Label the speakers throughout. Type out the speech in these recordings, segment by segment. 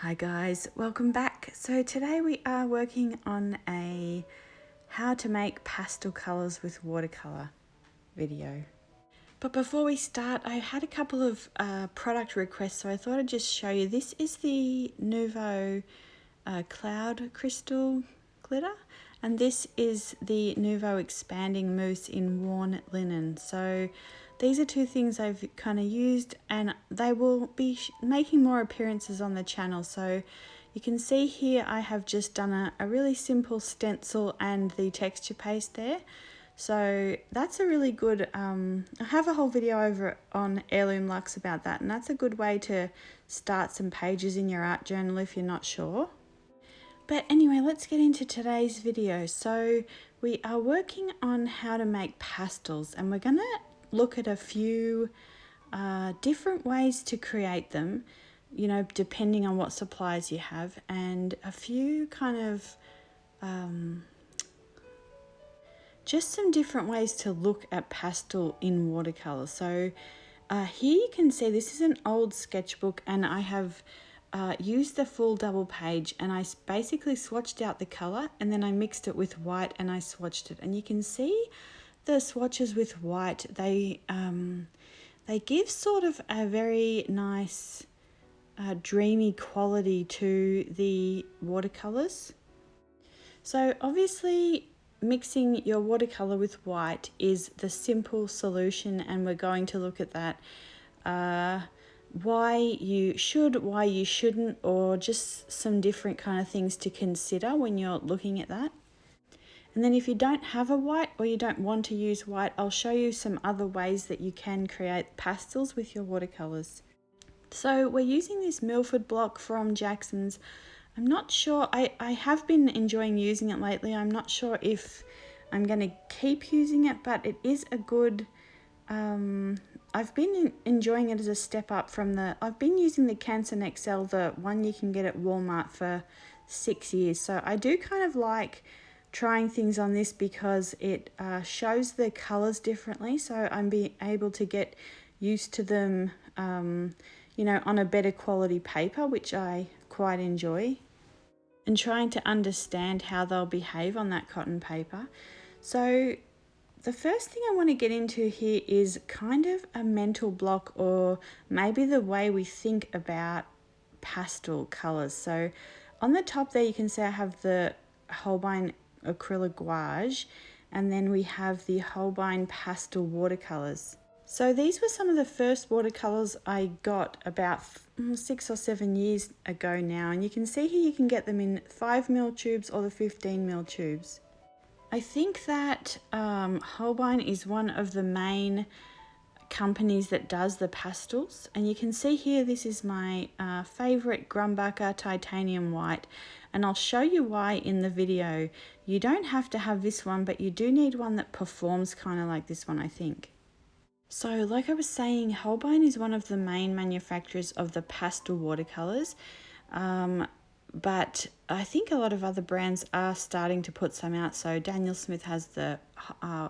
Speaker 1: Hi guys, welcome back. So today we are working on a how to make pastel colours with watercolour video. But before we start, I had a couple of product requests, so I thought I'd just show you. This is the Nuvo Cloud Crystal Glitter, and this is the Nuvo Expanding Mousse in Worn Linen. So these are two things I've kind of used, and they will be making more appearances on the channel. So you can see here I have just done a really simple stencil and the texture paste there. So that's a really good, I have a whole video over on Heirloom Luxe about that, and that's a good way to start some pages in your art journal if you're not sure. But anyway, let's get into today's video. So we are working on how to make pastels, and we're going to look at a few different ways to create them, you know, depending on what supplies you have, and a few kind of just some different ways to look at pastel in watercolor. So here you can see this is an old sketchbook, and I have used the full double page, and I basically swatched out the color and then I mixed it with white and I swatched it, and you can see the swatches with white, they give sort of a very nice dreamy quality to the watercolors. So obviously mixing your watercolor with white is the simple solution, and we're going to look at that, why you should, why you shouldn't, or just some different kind of things to consider when you're looking at that. And then if you don't have a white or you don't want to use white, I'll show you some other ways that you can create pastels with your watercolors. So we're using this Milford block from Jackson's. I'm not sure, I have been enjoying using it lately. I'm not sure if I'm going to keep using it, but it is a good, I've been enjoying it as a step up from I've been using the Canson XL, the one you can get at Walmart, for 6 years. So I do kind of like trying things on this because it shows the colors differently, so I'm being able to get used to them, you know, on a better quality paper, which I quite enjoy, and trying to understand how they'll behave on that cotton paper. So the first thing I want to get into here is kind of a mental block, or maybe the way we think about pastel colors. So on the top there you can see I have the Holbein acrylic gouache, and then we have the Holbein pastel watercolors. So these were some of the first watercolors I got about 6 or 7 years ago now, and you can see here you can get them in 5mm tubes or the 15mm tubes. I think that Holbein is one of the main companies that does the pastels, and you can see here this is my favorite Grumbacher titanium white, and I'll show you why in the video. You don't have to have this one, but you do need one that performs kind of like this one, I think. So like I was saying, Holbein is one of the main manufacturers of the pastel watercolors, but I think a lot of other brands are starting to put some out. So Daniel Smith has the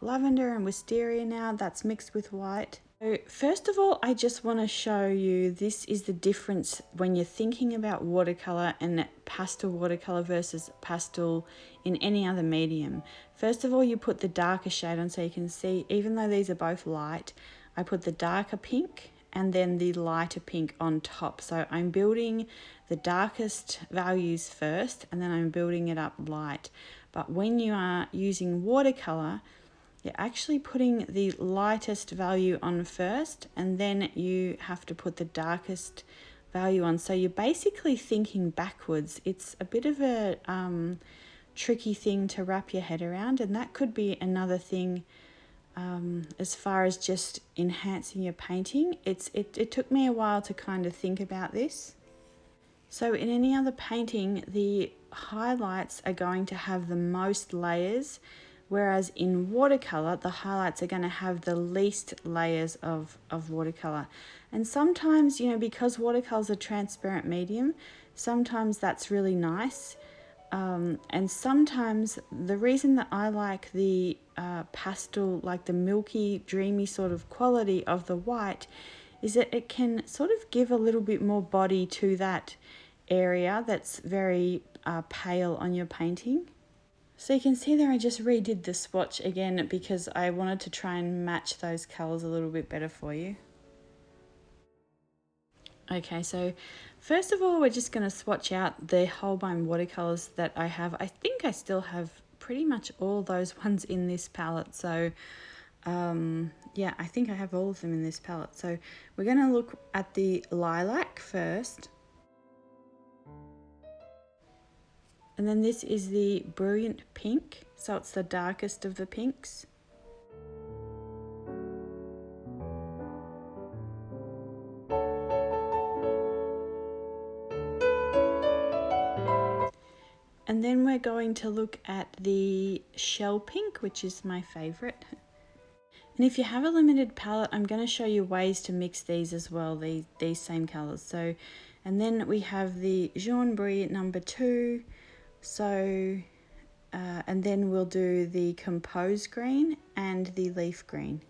Speaker 1: lavender and wisteria now, that's mixed with white. So first of all, I just want to show you, this is the difference when you're thinking about watercolor and pastel watercolor versus pastel in any other medium. First of all, you put the darker shade on, so you can see, even though these are both light, I put the darker pink and then the lighter pink on top. So I'm building the darkest values first, and then I'm building it up light. But when you are using watercolor, you're actually putting the lightest value on first, and then you have to put the darkest value on. So you're basically thinking backwards. It's a bit of a tricky thing to wrap your head around, and that could be another thing as far as just enhancing your painting. It took me a while to kind of think about this. So in any other painting, the highlights are going to have the most layers, whereas in watercolor, the highlights are going to have the least layers of watercolor. And sometimes, you know, because watercolor is a transparent medium, sometimes that's really nice. And sometimes the reason that I like the pastel, like the milky, dreamy sort of quality of the white, is that it can sort of give a little bit more body to that area that's very pale on your painting. So you can see there I just redid the swatch again because I wanted to try and match those colours a little bit better for you. Okay, so first of all we're just going to swatch out the Holbein watercolours that I have. I think I still have pretty much all those ones in this palette, so yeah, I think I have all of them in this palette. So we're going to look at the lilac first. And then this is the brilliant pink, so it's the darkest of the pinks. And then we're going to look at the shell pink, which is my favourite. And if you have a limited palette, I'm going to show you ways to mix these as well, these same colours. So, and then we have the Jaune Brilliant number 2. So, and then we'll do the Compose Green and the Leaf Green.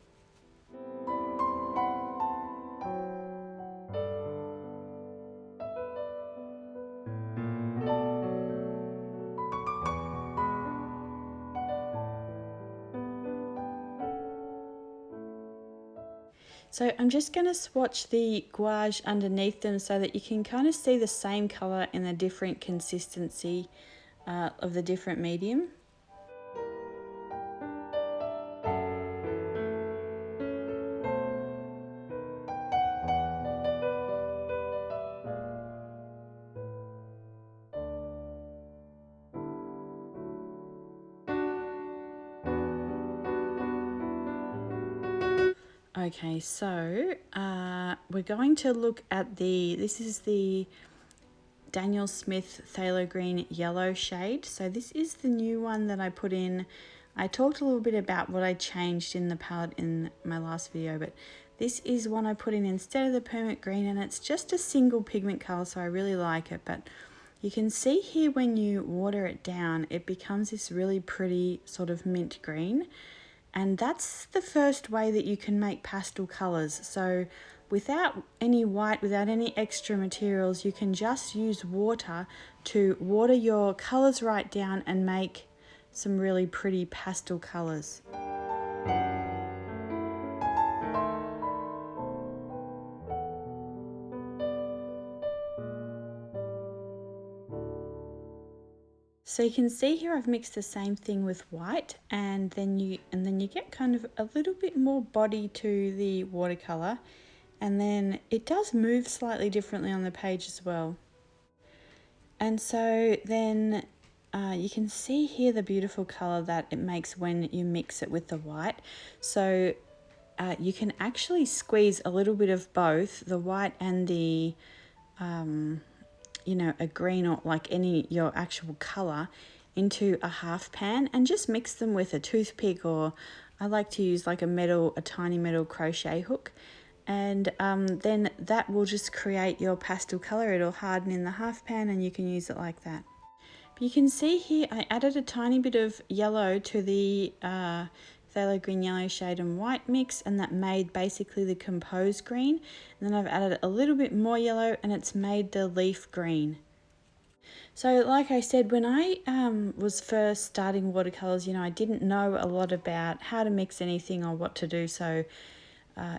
Speaker 1: So I'm just going to swatch the gouache underneath them so that you can kind of see the same colour in a different consistency of the different medium. Okay, so we're going to look at this is the Daniel Smith Phthalo Green Yellow shade. So this is the new one that I put in. I talked a little bit about what I changed in the palette in my last video, but this is one I put in instead of the permanent green, and it's just a single pigment color, so I really like it. But you can see here when you water it down, it becomes this really pretty sort of mint green. And that's the first way that you can make pastel colors. So without any white, without any extra materials, you can just use water to water your colors right down and make some really pretty pastel colors. So you can see here I've mixed the same thing with white, and then you get kind of a little bit more body to the watercolor, and then it does move slightly differently on the page as well. And so then you can see here the beautiful color that it makes when you mix it with the white. So you can actually squeeze a little bit of both the white and the you know, a green or like your actual color into a half pan and just mix them with a toothpick, or I like to use like a tiny metal crochet hook, and then that will just create your pastel color. It'll harden in the half pan and you can use it like that. But you can see here I added a tiny bit of yellow to the phthalo green yellow shade and white mix, and that made basically the Compose Green. And then I've added a little bit more yellow and it's made the Leaf Green. So like I said, when I was first starting watercolors, you know, I didn't know a lot about how to mix anything or what to do, so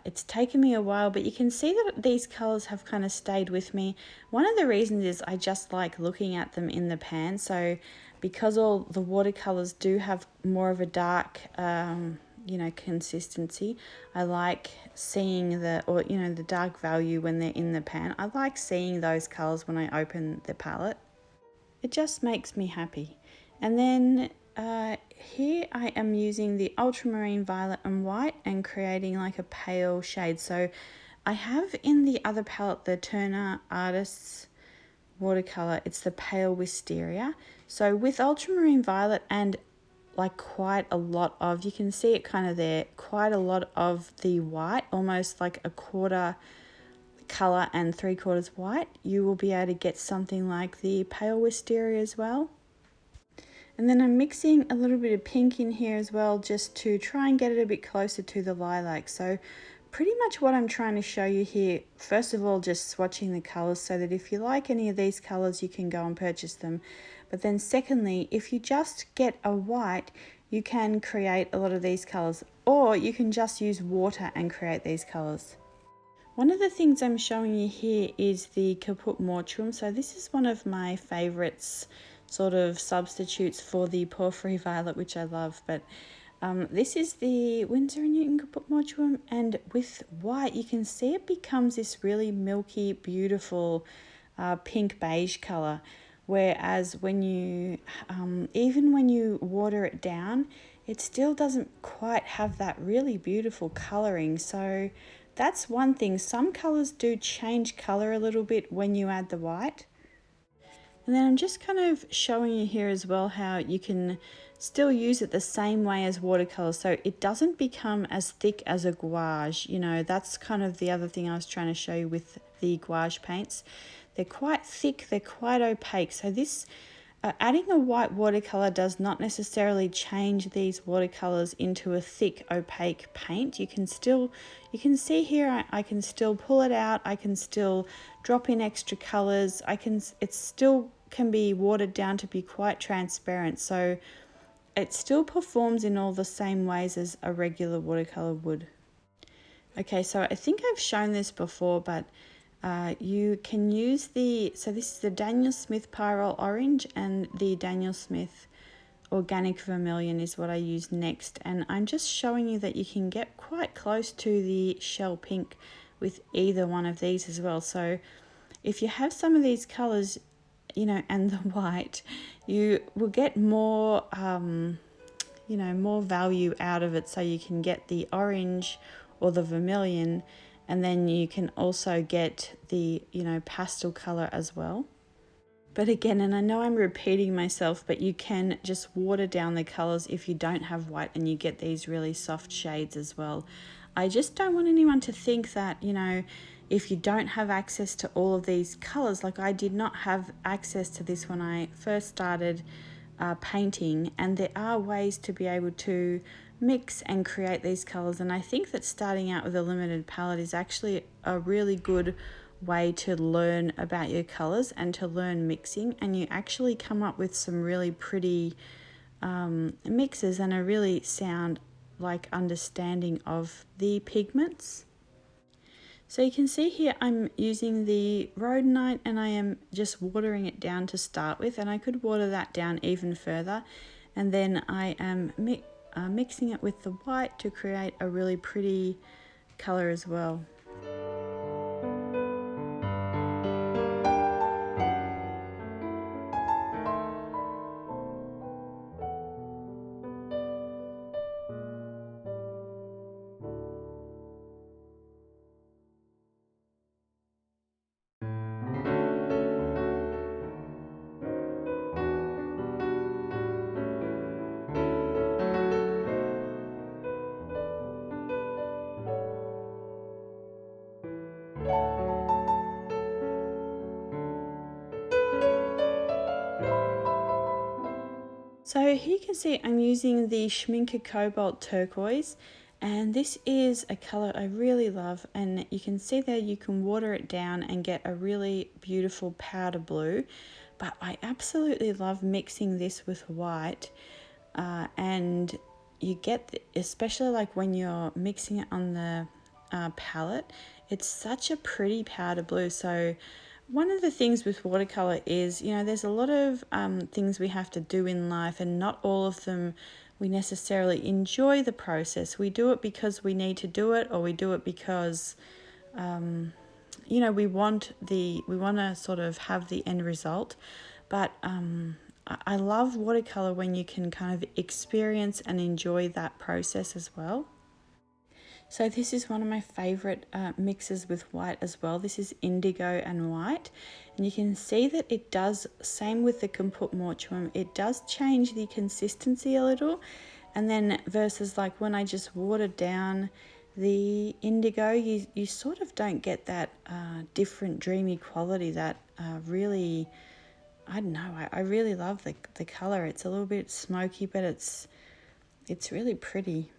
Speaker 1: it's taken me a while, but you can see that these colors have kind of stayed with me. One of the reasons is I just like looking at them in the pan. So because all the watercolors do have more of a dark you know, consistency, I like seeing the dark value when they're in the pan. I like seeing those colors when I open the palette. It just makes me happy. And then here I am using the ultramarine violet and white and creating like a pale shade. So I have in the other palette the Turner Artists watercolor, it's the pale wisteria. So with ultramarine violet and like quite a lot of, you can see it kind of there, quite a lot of the white, almost like a quarter color and 3/4 white, you will be able to get something like the pale wisteria as well. And then I'm mixing a little bit of pink in here as well, just to try and get it a bit closer to the lilac. So pretty much what I'm trying to show you here, first of all, just swatching the colours so that if you like any of these colours, you can go and purchase them. But then secondly, if you just get a white, you can create a lot of these colours, or you can just use water and create these colours. One of the things I'm showing you here is the Caput Mortuum. So this is one of my favourites, sort of substitutes for the Porphyry Violet, which I love. But this is the Winsor & Newton Caput Mortuum, and with white you can see it becomes this really milky, beautiful pink beige colour. Whereas when you, even when you water it down, it still doesn't quite have that really beautiful colouring. So that's one thing. Some colours do change colour a little bit when you add the white. And then I'm just kind of showing you here as well how you can still use it the same way as watercolor, so it doesn't become as thick as a gouache. You know, that's kind of the other thing I was trying to show you with the gouache paints. They're quite thick, they're quite opaque. So this adding a white watercolor does not necessarily change these watercolors into a thick opaque paint. You can see here I can still pull it out, I can still drop in extra colors, it still can be watered down to be quite transparent, so it still performs in all the same ways as a regular watercolor would. Okay, so I think I've shown this before, but you can use so this is the Daniel Smith Pyrrole Orange, and the Daniel Smith Organic Vermilion is what I use next. And I'm just showing you that you can get quite close to the shell pink with either one of these as well. So if you have some of these colors, you know, and the white, you will get more, you know, more value out of it. So you can get the orange or the vermilion, and then you can also get the, you know, pastel color as well. But again, and I know I'm repeating myself, but you can just water down the colors if you don't have white, and you get these really soft shades as well. I just don't want anyone to think that, you know, if you don't have access to all of these colors, like I did not have access to this when I first started painting, and there are ways to be able to mix and create these colors. And I think that starting out with a limited palette is actually a really good way to learn about your colors and to learn mixing, and you actually come up with some really pretty mixes and a really sound like understanding of the pigments. So you can see here I'm using the rhodonite, and I am just watering it down to start with, and I could water that down even further, and then I am mixing it with the white to create a really pretty color as well. So here you can see I'm using the Schmincke Cobalt Turquoise, and this is a color I really love, and you can see there you can water it down and get a really beautiful powder blue, but I absolutely love mixing this with white, and you get, especially like when you're mixing it on the palette, it's such a pretty powder blue. So one of the things with watercolor is, you know, there's a lot of things we have to do in life, and not all of them we necessarily enjoy the process. We do it because we need to do it, or we do it because, you know, we want to sort of have the end result. But I love watercolor when you can kind of experience and enjoy that process as well. So this is one of my favorite mixes with white as well. This is indigo and white, and you can see that it does, same with the Caput Mortuum, it does change the consistency a little, and then versus like when I just watered down the indigo, you sort of don't get that different dreamy quality that really, I don't know, I really love the color. It's a little bit smoky, but it's really pretty.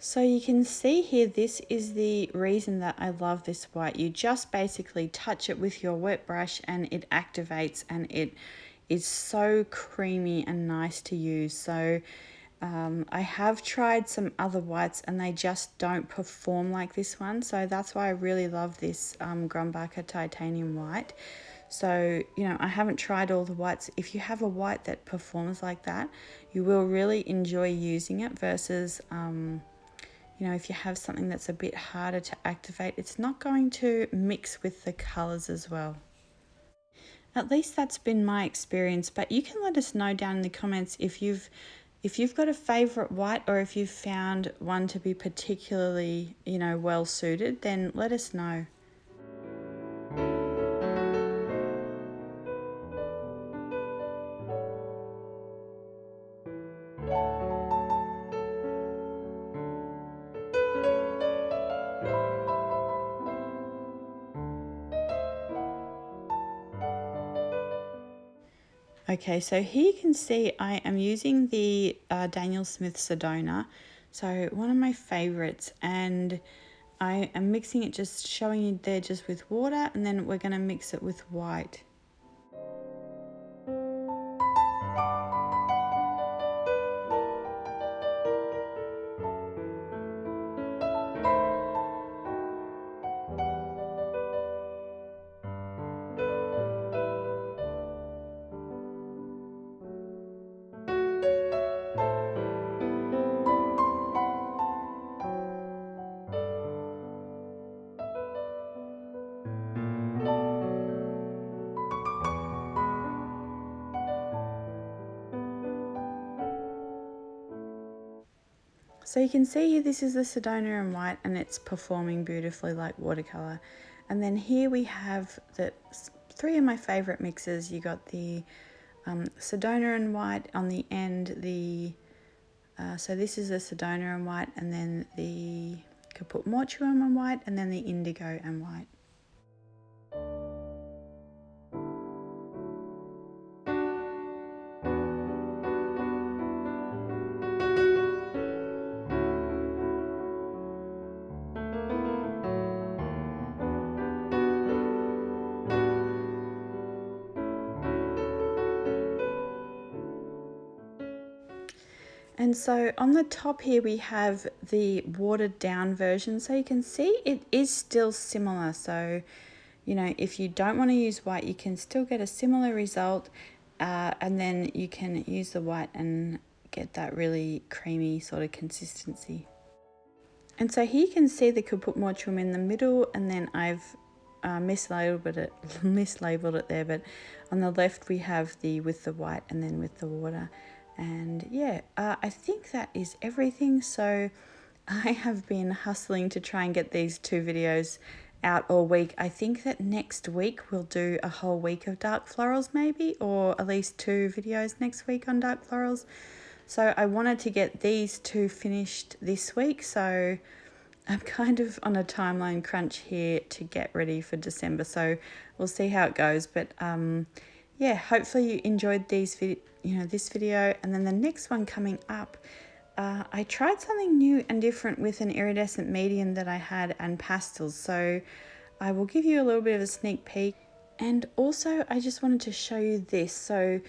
Speaker 1: So you can see here, this is the reason that I love this white. You just basically touch it with your wet brush and it activates, and it is so creamy and nice to use. So I have tried some other whites and they just don't perform like this one. So that's why I really love this Grumbacher titanium white. So, you know, I haven't tried all the whites. If you have a white that performs like that, you will really enjoy using it versus, you know, if you have something that's a bit harder to activate, it's not going to mix with the colours as well. At least that's been my experience, but you can let us know down in the comments if you've got a favourite white, or if you've found one to be particularly, you know, well suited, then let us know. Okay, so here you can see I am using the Daniel Smith Sedona, so one of my favourites, and I am mixing it, just showing you there just with water, and then we're going to mix it with white. So you can see here, this is the Sedona in white, and it's performing beautifully like watercolour. And then here we have the three of my favourite mixes. You got the Sedona in white on the end, so this is the Sedona in white, and then the Caput Mortuum in white, and then the Indigo and white. And so on the top here we have the watered down version, so you can see it is still similar. So, you know, if you don't want to use white, you can still get a similar result, and then you can use the white and get that really creamy sort of consistency. And so here you can see the Caput Mortuum in the middle, and then I've mislabeled it there, but on the left we have the with the white and then with the water. And yeah, I think that is everything. So I have been hustling to try and get these 2 videos out all week. I think that next week we'll do a whole week of dark florals maybe, or at least 2 videos next week on dark florals. So I wanted to get these 2 finished this week, so I'm kind of on a timeline crunch here to get ready for December, so we'll see how it goes. But yeah, hopefully you enjoyed this video, and then the next one coming up, I tried something new and different with an iridescent medium that I had and pastels, so I will give you a little bit of a sneak peek. And also I just wanted to show you this. So,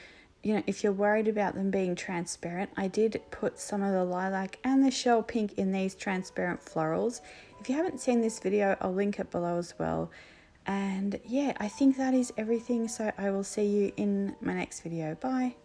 Speaker 1: you know, if you're worried about them being transparent, I did put some of the lilac and the shell pink in these transparent florals. If you haven't seen this video, I'll link it below as well. And yeah, I think that is everything, so I will see you in my next video. Bye.